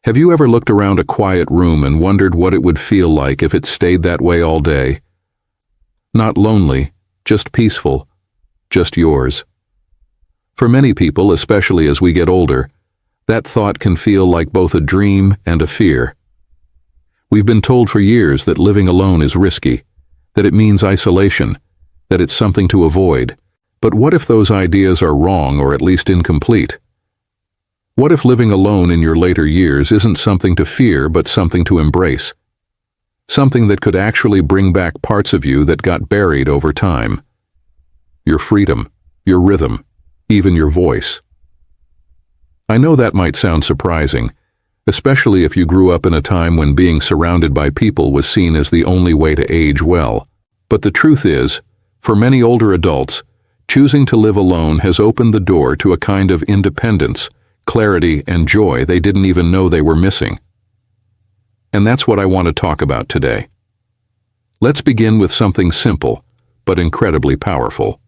Have you ever looked around a quiet room and wondered what it would feel like if it stayed that way all day? Not lonely, just peaceful, just yours. For many people, especially as we get older, that thought can feel like both a dream and a fear. We've been told for years that living alone is risky, that it means isolation, that it's something to avoid. But what if those ideas are wrong or at least incomplete? What if living alone in your later years isn't something to fear but something to embrace? Something that could actually bring back parts of you that got buried over time. Your freedom, your rhythm, even your voice. I know that might sound surprising, especially if you grew up in a time when being surrounded by people was seen as the only way to age well. But the truth is, for many older adults, choosing to live alone has opened the door to a kind of independence, clarity, and joy they didn't even know they were missing. And that's what I want to talk about today. Let's begin with something simple, but incredibly powerful.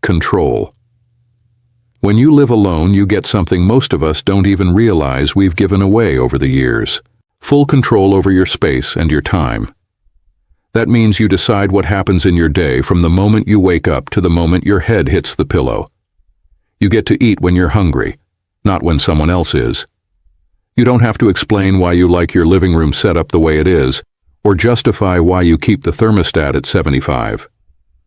Control. When you live alone, you get something most of us don't even realize we've given away over the years. Full control over your space and your time. That means you decide what happens in your day from the moment you wake up to the moment your head hits the pillow. You get to eat when you're hungry, not when someone else is. You don't have to explain why you like your living room set up the way it is, or justify why you keep the thermostat at 75.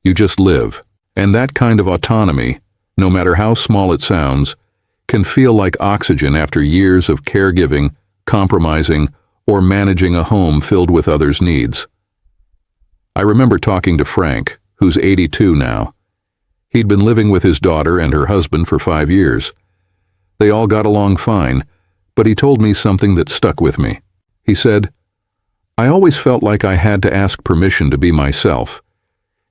You just live. And that kind of autonomy, no matter how small it sounds, can feel like oxygen after years of caregiving, compromising, or managing a home filled with others' needs. I remember talking to Frank, who's 82 now. He'd been living with his daughter and her husband for 5 years. They all got along fine, but he told me something that stuck with me. He said, "I always felt like I had to ask permission to be myself."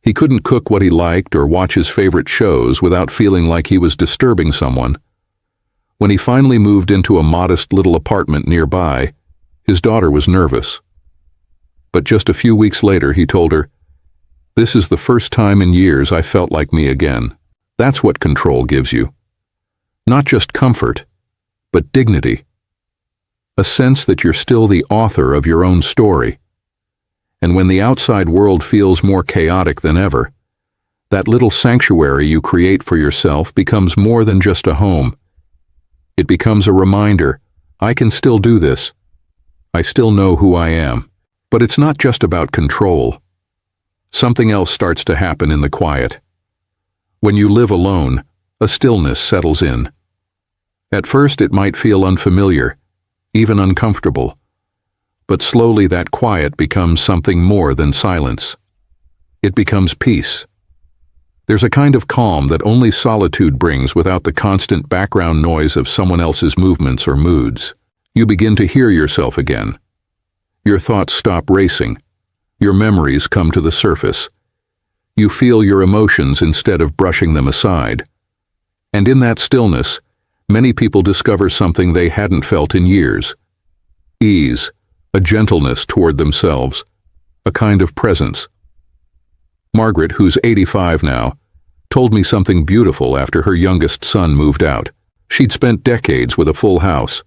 He couldn't cook what he liked or watch his favorite shows without feeling like he was disturbing someone. When he finally moved into a modest little apartment nearby, his daughter was nervous. But just a few weeks later, he told her, "This is the first time in years I felt like me again." That's what control gives you. Not just comfort, but dignity. A sense that you're still the author of your own story. And when the outside world feels more chaotic than ever, that little sanctuary you create for yourself becomes more than just a home. It becomes a reminder, I can still do this. I still know who I am. But it's not just about control. Something else starts to happen in the quiet. When you live alone, a stillness settles in. At first it might feel unfamiliar, even uncomfortable. But slowly that quiet becomes something more than silence. It becomes peace. There's a kind of calm that only solitude brings without the constant background noise of someone else's movements or moods. You begin to hear yourself again. Your thoughts stop racing. Your memories come to the surface. You feel your emotions instead of brushing them aside. And in that stillness, many people discover something they hadn't felt in years. Ease, a gentleness toward themselves, a kind of presence. Margaret, who's 85 now, told me something beautiful after her youngest son moved out. She'd spent decades with a full house.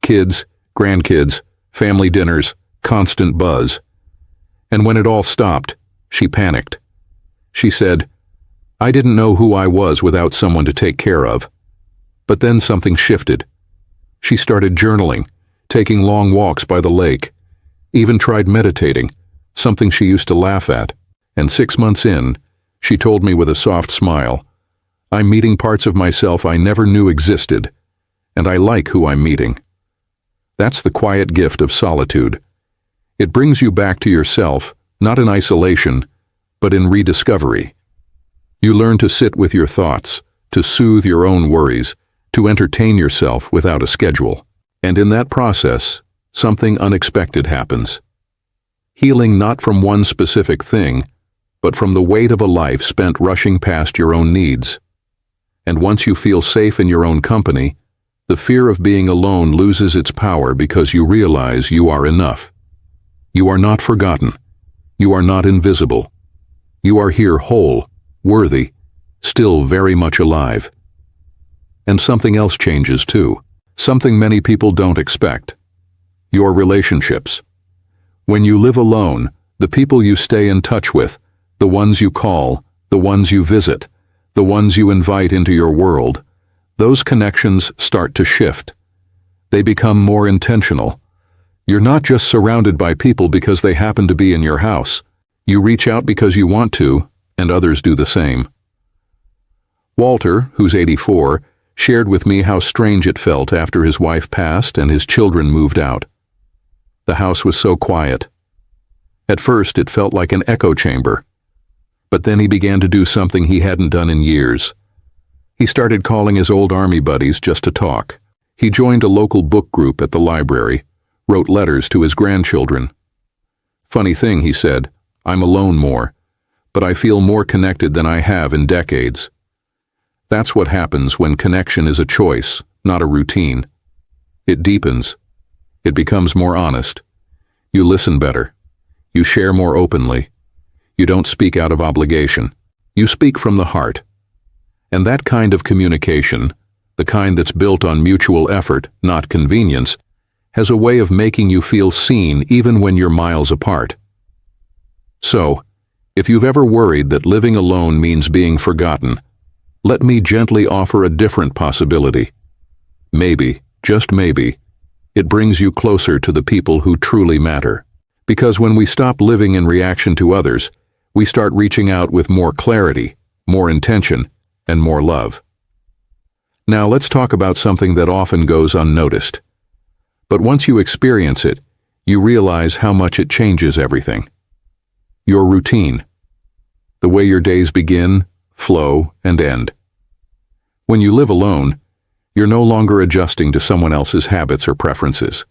Kids, grandkids, family dinners, constant buzz. And when it all stopped, she panicked. She said, "I didn't know who I was without someone to take care of." But then something shifted. She started journaling, taking long walks by the lake, even tried meditating, something she used to laugh at. And 6 months in, she told me with a soft smile, "I'm meeting parts of myself I never knew existed, and I like who I'm meeting." That's the quiet gift of solitude. It brings you back to yourself, not in isolation, but in rediscovery. You learn to sit with your thoughts, to soothe your own worries, to entertain yourself without a schedule. And in that process, something unexpected happens. Healing not from one specific thing, but from the weight of a life spent rushing past your own needs. And once you feel safe in your own company, the fear of being alone loses its power because you realize you are enough. You are not forgotten. You are not invisible. You are here whole, worthy, still very much alive. And something else changes too, something many people don't expect. Your relationships. When you live alone, the people you stay in touch with, the ones you call, the ones you visit, the ones you invite into your world, those connections start to shift. They become more intentional. You're not just surrounded by people because they happen to be in your house. You reach out because you want to, and others do the same. Walter, who's 84, shared with me how strange it felt after his wife passed and his children moved out. The house was so quiet. At first, it felt like an echo chamber. But then he began to do something he hadn't done in years. He started calling his old army buddies just to talk. He joined a local book group at the library, wrote letters to his grandchildren. Funny thing, he said, I'm alone more, but I feel more connected than I have in decades. That's what happens when connection is a choice, not a routine. It deepens. It becomes more honest. You listen better. You share more openly. You don't speak out of obligation. You speak from the heart. And that kind of communication, the kind that's built on mutual effort, not convenience, has a way of making you feel seen even when you're miles apart. So, if you've ever worried that living alone means being forgotten, let me gently offer a different possibility. Maybe, just maybe, it brings you closer to the people who truly matter. Because when we stop living in reaction to others, we start reaching out with more clarity, more intention, and more love. Now let's talk about something that often goes unnoticed. But once you experience it, you realize how much it changes everything. Your routine. The way your days begin, flow, and end. When you live alone, you're no longer adjusting to someone else's habits or preferences.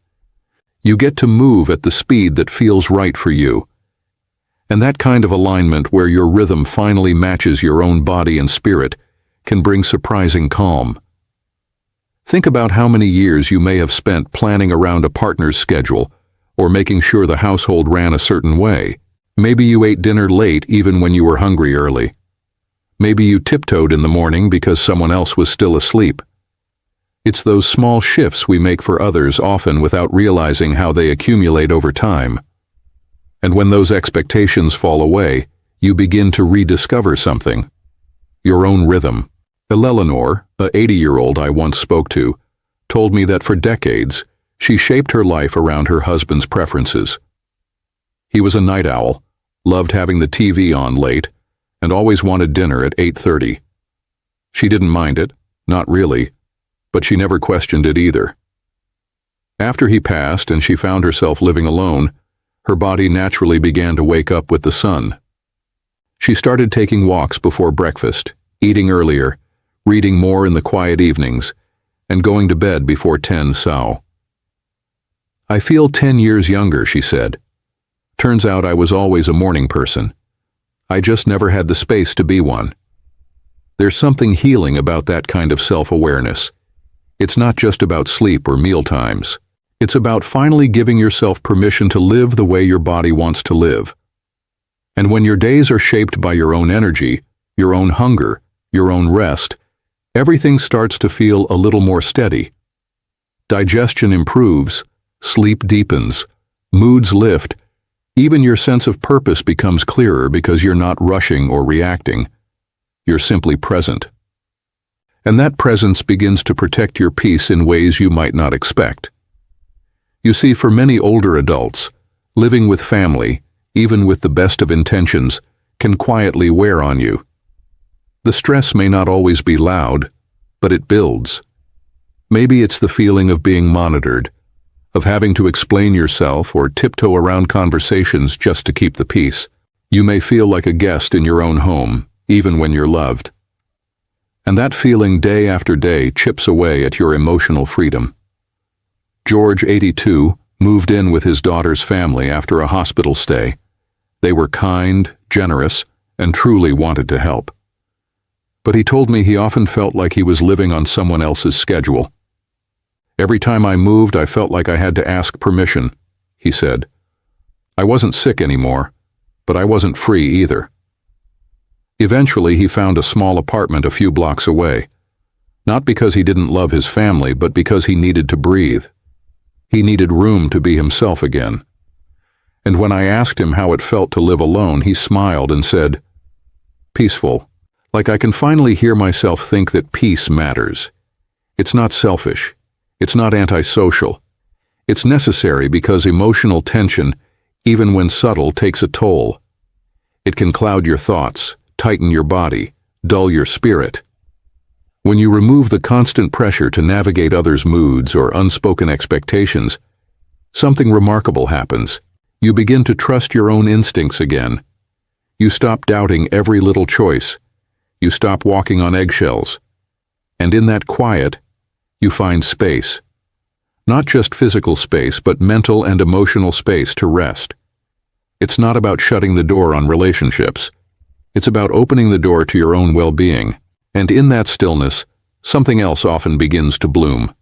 You get to move at the speed that feels right for you. And that kind of alignment where your rhythm finally matches your own body and spirit can bring surprising calm. Think about how many years you may have spent planning around a partner's schedule or making sure the household ran a certain way. Maybe you ate dinner late even when you were hungry early. Maybe you tiptoed in the morning because someone else was still asleep. It's those small shifts we make for others, often without realizing how they accumulate over time. And when those expectations fall away, you begin to rediscover something. Your own rhythm. Eleanor, a 80-year-old I once spoke to, told me that for decades, she shaped her life around her husband's preferences. He was a night owl, loved having the TV on late, and always wanted dinner at 8:30. She didn't mind it, not really, but she never questioned it either. After he passed and she found herself living alone, her body naturally began to wake up with the sun. She started taking walks before breakfast, eating earlier, reading more in the quiet evenings, and going to bed before 10 SAO. I feel 10 years younger, she said. Turns out I was always a morning person. I just never had the space to be one. There's something healing about that kind of self-awareness. It's not just about sleep or meal times. It's about finally giving yourself permission to live the way your body wants to live. And when your days are shaped by your own energy, your own hunger, your own rest, everything starts to feel a little more steady. Digestion improves, sleep deepens, moods lift, even your sense of purpose becomes clearer because you're not rushing or reacting. You're simply present. And that presence begins to protect your peace in ways you might not expect. You see, for many older adults, living with family, even with the best of intentions, can quietly wear on you. The stress may not always be loud, but it builds. Maybe it's the feeling of being monitored, of having to explain yourself or tiptoe around conversations just to keep the peace. You may feel like a guest in your own home, even when you're loved. And that feeling day after day chips away at your emotional freedom. George, 82, moved in with his daughter's family after a hospital stay. They were kind, generous, and truly wanted to help. But he told me he often felt like he was living on someone else's schedule. Every time I moved, I felt like I had to ask permission, he said. I wasn't sick anymore, but I wasn't free either. Eventually, he found a small apartment a few blocks away, not because he didn't love his family, but because he needed to breathe. He needed room to be himself again. And when I asked him how it felt to live alone, he smiled and said, "Peaceful. Like I can finally hear myself think that peace matters. It's not selfish. It's not antisocial. It's necessary because emotional tension, even when subtle, takes a toll. It can cloud your thoughts, tighten your body, dull your spirit. When you remove the constant pressure to navigate others' moods or unspoken expectations, something remarkable happens. You begin to trust your own instincts again. You stop doubting every little choice. You stop walking on eggshells. And in that quiet, you find space. Not just physical space, but mental and emotional space to rest. It's not about shutting the door on relationships. It's about opening the door to your own well-being. And in that stillness, something else often begins to bloom.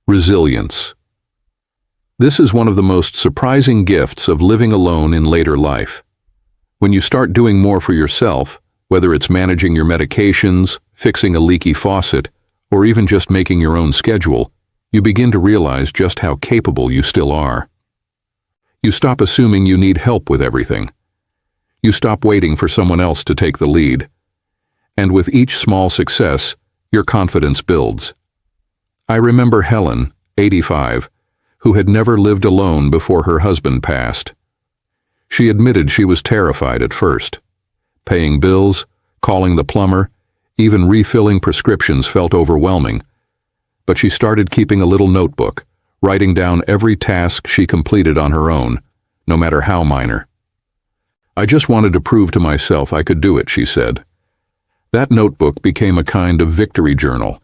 Resilience. This is one of the most surprising gifts of living alone in later life. When you start doing more for yourself, whether it's managing your medications, fixing a leaky faucet, or even just making your own schedule, you begin to realize just how capable you still are. You stop assuming you need help with everything. You stop waiting for someone else to take the lead. And with each small success, your confidence builds. I remember Helen, 85, who had never lived alone before her husband passed. She admitted she was terrified at first. Paying bills, calling the plumber, even refilling prescriptions felt overwhelming. But she started keeping a little notebook, writing down every task she completed on her own, no matter how minor. "I just wanted to prove to myself I could do it," she said. That notebook became a kind of victory journal,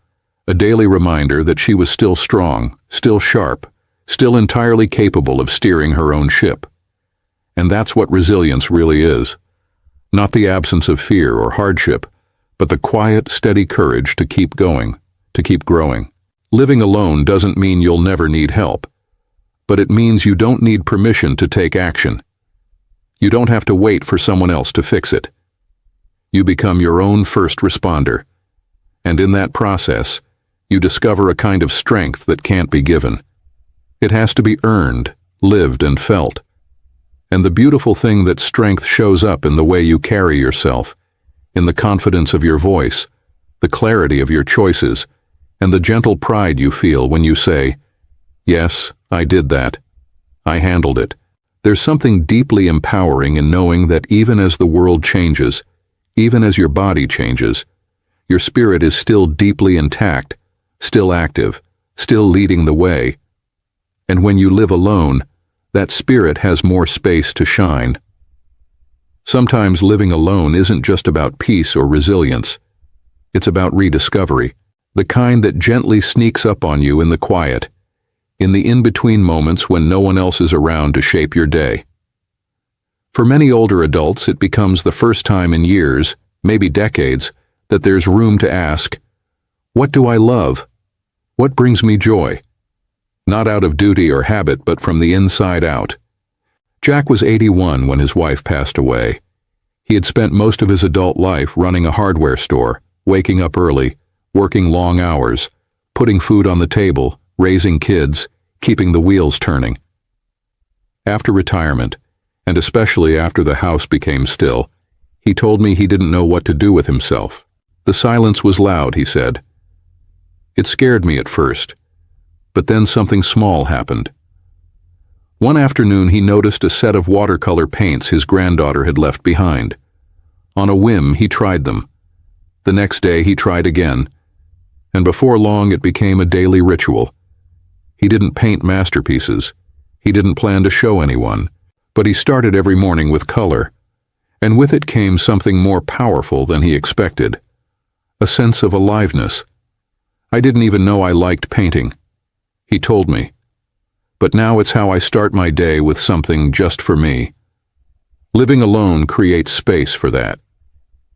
a daily reminder that she was still strong, still sharp, still entirely capable of steering her own ship. And that's what resilience really is. Not the absence of fear or hardship, but the quiet, steady courage to keep going, to keep growing. Living alone doesn't mean you'll never need help, but it means you don't need permission to take action. You don't have to wait for someone else to fix it. You become your own first responder, and in that process, you discover a kind of strength that can't be given. It has to be earned, lived, and felt. And the beautiful thing that strength shows up in the way you carry yourself, in the confidence of your voice, the clarity of your choices, and the gentle pride you feel when you say, "Yes, I did that. I handled it." There's something deeply empowering in knowing that even as the world changes, even as your body changes, your spirit is still deeply intact, still active, still leading the way. And when you live alone, that spirit has more space to shine. Sometimes living alone isn't just about peace or resilience. It's about rediscovery, the kind that gently sneaks up on you in the quiet, in the in-between moments when no one else is around to shape your day. For many older adults, it becomes the first time in years, maybe decades, that there's room to ask, "What do I love? What brings me joy?" Not out of duty or habit, but from the inside out. Jack was 81 when his wife passed away. He had spent most of his adult life running a hardware store, waking up early, working long hours, putting food on the table, raising kids, keeping the wheels turning. After retirement, and especially after the house became still, he told me he didn't know what to do with himself. The silence was loud, he said. It scared me at first, but then something small happened. One afternoon he noticed a set of watercolor paints his granddaughter had left behind. On a whim, he tried them. The next day he tried again, and before long it became a daily ritual. He didn't paint masterpieces. He didn't plan to show anyone, but he started every morning with color, and with it came something more powerful than he expected, a sense of aliveness. I didn't even know I liked painting. He told me. But now it's how I start my day, with something just for me. Living alone creates space for that.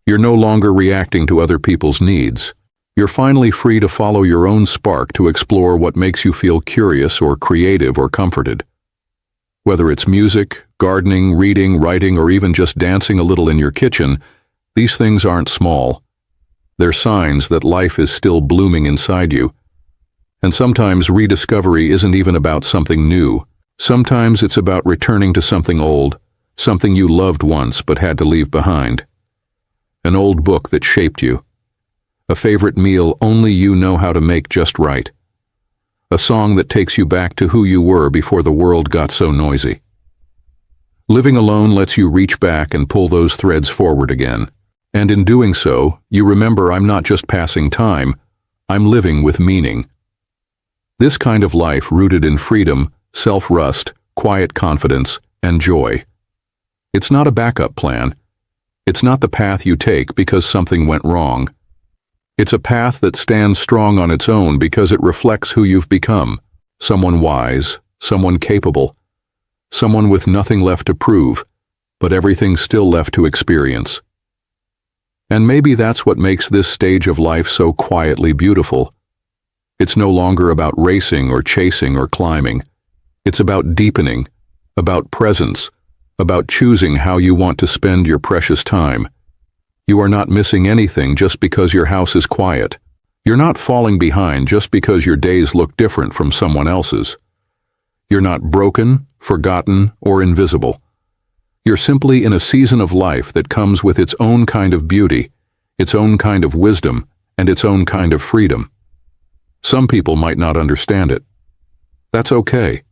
You're no longer reacting to other people's needs. You're finally free to follow your own spark, to explore what makes you feel curious or creative or comforted. Whether it's music, gardening, reading, writing, or even just dancing a little in your kitchen, these things aren't small. They're signs that life is still blooming inside you. And sometimes rediscovery isn't even about something new. Sometimes it's about returning to something old, something you loved once but had to leave behind. An old book that shaped you. A favorite meal only you know how to make just right. A song that takes you back to who you were before the world got so noisy. Living alone lets you reach back and pull those threads forward again. And in doing so, you remember I'm not just passing time, I'm living with meaning. This kind of life rooted in freedom, self-rust, quiet confidence, and joy. It's not a backup plan. It's not the path you take because something went wrong. It's a path that stands strong on its own because it reflects who you've become. Someone wise, someone capable, someone with nothing left to prove, but everything still left to experience. And maybe that's what makes this stage of life so quietly beautiful. It's no longer about racing or chasing or climbing. It's about deepening, about presence, about choosing how you want to spend your precious time. You are not missing anything just because your house is quiet. You're not falling behind just because your days look different from someone else's. You're not broken, forgotten, or invisible. You're simply in a season of life that comes with its own kind of beauty, its own kind of wisdom, and its own kind of freedom. Some people might not understand it. That's okay.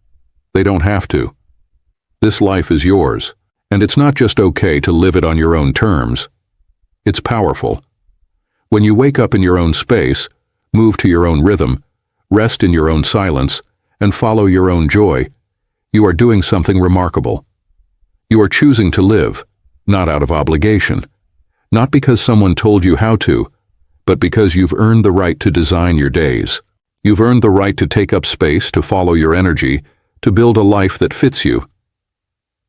They don't have to. This life is yours, and it's not just okay to live it on your own terms. It's powerful. When you wake up in your own space, move to your own rhythm, rest in your own silence, and follow your own joy, you are doing something remarkable. You are choosing to live, not out of obligation, not because someone told you how to, but because you've earned the right to design your days. You've earned the right to take up space, to follow your energy, to build a life that fits you.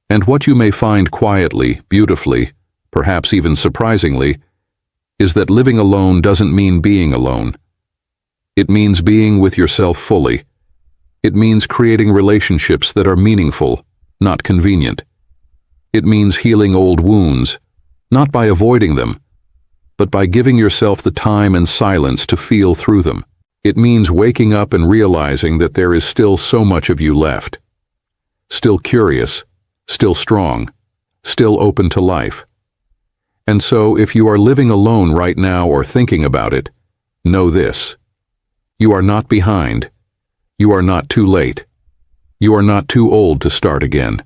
And what you may find quietly, beautifully, perhaps even surprisingly, is that living alone doesn't mean being alone. It means being with yourself fully. It means creating relationships that are meaningful, not convenient. It means healing old wounds, not by avoiding them, but by giving yourself the time and silence to feel through them. It means waking up and realizing that there is still so much of you left. Still curious, still strong, still open to life. And so, if you are living alone right now or thinking about it, know this. You are not behind. You are not too late. You are not too old to start again.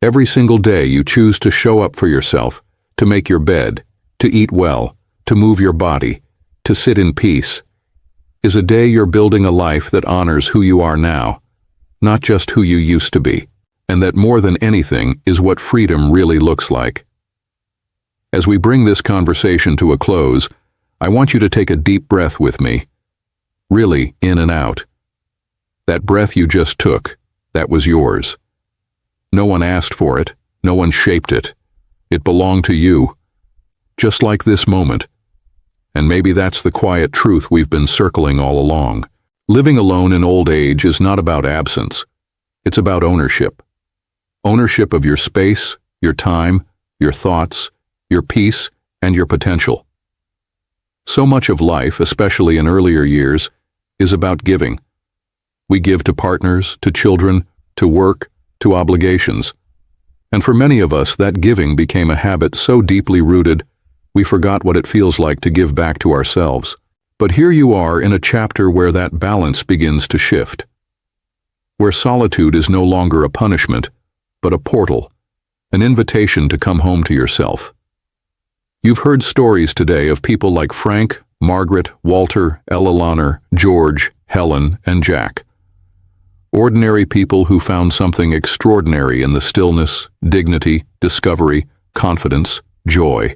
Every single day you choose to show up for yourself, to make your bed, to eat well, to move your body, to sit in peace, is a day you're building a life that honors who you are now, not just who you used to be, and that more than anything is what freedom really looks like. As we bring this conversation to a close, I want you to take a deep breath with me, really in and out. That breath you just took, that was yours. No one asked for it, no one shaped it. It belonged to you, just like this moment. And maybe that's the quiet truth we've been circling all along. Living alone in old age is not about absence. It's about ownership. Ownership of your space, your time, your thoughts, your peace, and your potential. So much of life, especially in earlier years, is about giving. We give to partners, to children, to work, to obligations. And for many of us, that giving became a habit so deeply rooted, we forgot what it feels like to give back to ourselves. But here you are in a chapter where that balance begins to shift. Where solitude is no longer a punishment, but a portal, an invitation to come home to yourself. You've heard stories today of people like Frank, Margaret, Walter, Eleanor, George, Helen, and Jack. Ordinary people who found something extraordinary in the stillness, dignity, discovery, confidence, joy.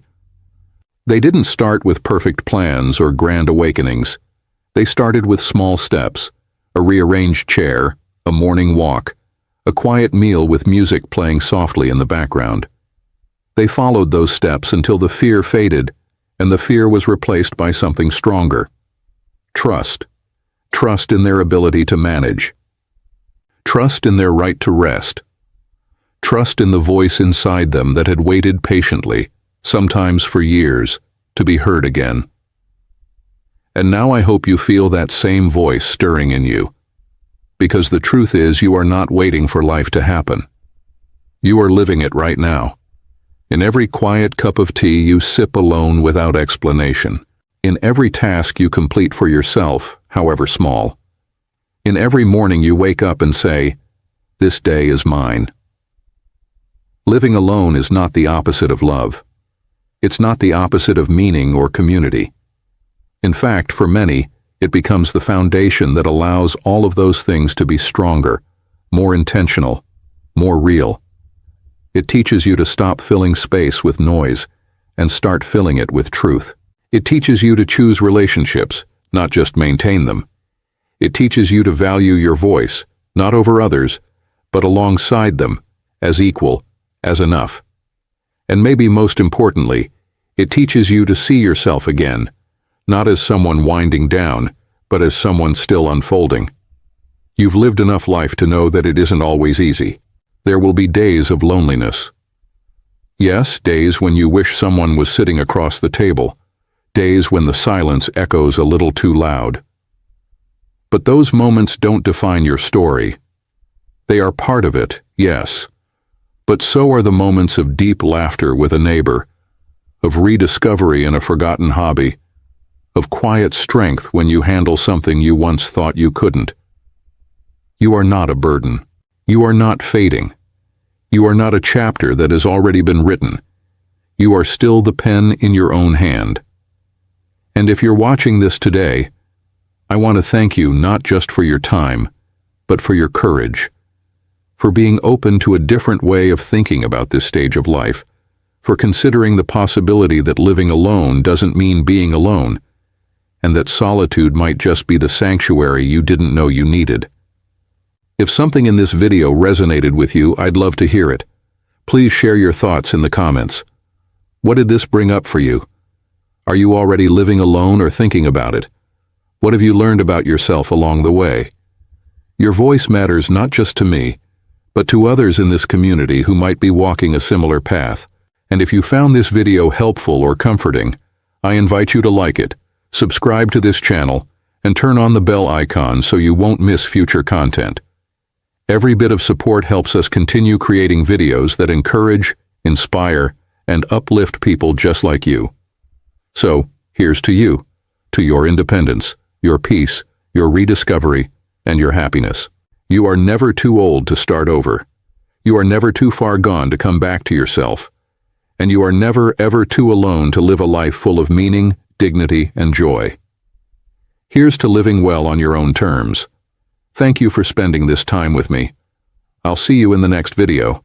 They didn't start with perfect plans or grand awakenings. They started with small steps, a rearranged chair, a morning walk, a quiet meal with music playing softly in the background. They followed those steps until the fear faded, and the fear was replaced by something stronger. Trust. Trust in their ability to manage. Trust in their right to rest. Trust in the voice inside them that had waited patiently, sometimes for years, to be heard again. And now I hope you feel that same voice stirring in you. Because the truth is, you are not waiting for life to happen. You are living it right now. In every quiet cup of tea you sip alone without explanation. In every task you complete for yourself, however small. In every morning you wake up and say, "This day is mine." Living alone is not the opposite of love. It's not the opposite of meaning or community. In fact, for many, it becomes the foundation that allows all of those things to be stronger, more intentional, more real. It teaches you to stop filling space with noise and start filling it with truth. It teaches you to choose relationships, not just maintain them. It teaches you to value your voice, not over others, but alongside them, as equal, as enough. And maybe most importantly, it teaches you to see yourself again, not as someone winding down, but as someone still unfolding. You've lived enough life to know that it isn't always easy. There will be days of loneliness. Yes, days when you wish someone was sitting across the table. Days when the silence echoes a little too loud. But those moments don't define your story. They are part of it, yes. But so are the moments of deep laughter with a neighbor, of rediscovery in a forgotten hobby, of quiet strength when you handle something you once thought you couldn't. You are not a burden. You are not fading. You are not a chapter that has already been written. You are still the pen in your own hand. And if you're watching this today, I want to thank you not just for your time, but for your courage, for being open to a different way of thinking about this stage of life, for considering the possibility that living alone doesn't mean being alone, and that solitude might just be the sanctuary you didn't know you needed. If something in this video resonated with you, I'd love to hear it. Please share your thoughts in the comments. What did this bring up for you? Are you already living alone or thinking about it? What have you learned about yourself along the way? Your voice matters not just to me, but to others in this community who might be walking a similar path. And if you found this video helpful or comforting, I invite you to like it, subscribe to this channel, and turn on the bell icon so you won't miss future content. Every bit of support helps us continue creating videos that encourage, inspire, and uplift people just like you. So, here's to you, to your independence, your peace, your rediscovery, and your happiness. You are never too old to start over. You are never too far gone to come back to yourself. And you are never, ever too alone to live a life full of meaning, dignity, and joy. Here's to living well on your own terms. Thank you for spending this time with me. I'll see you in the next video.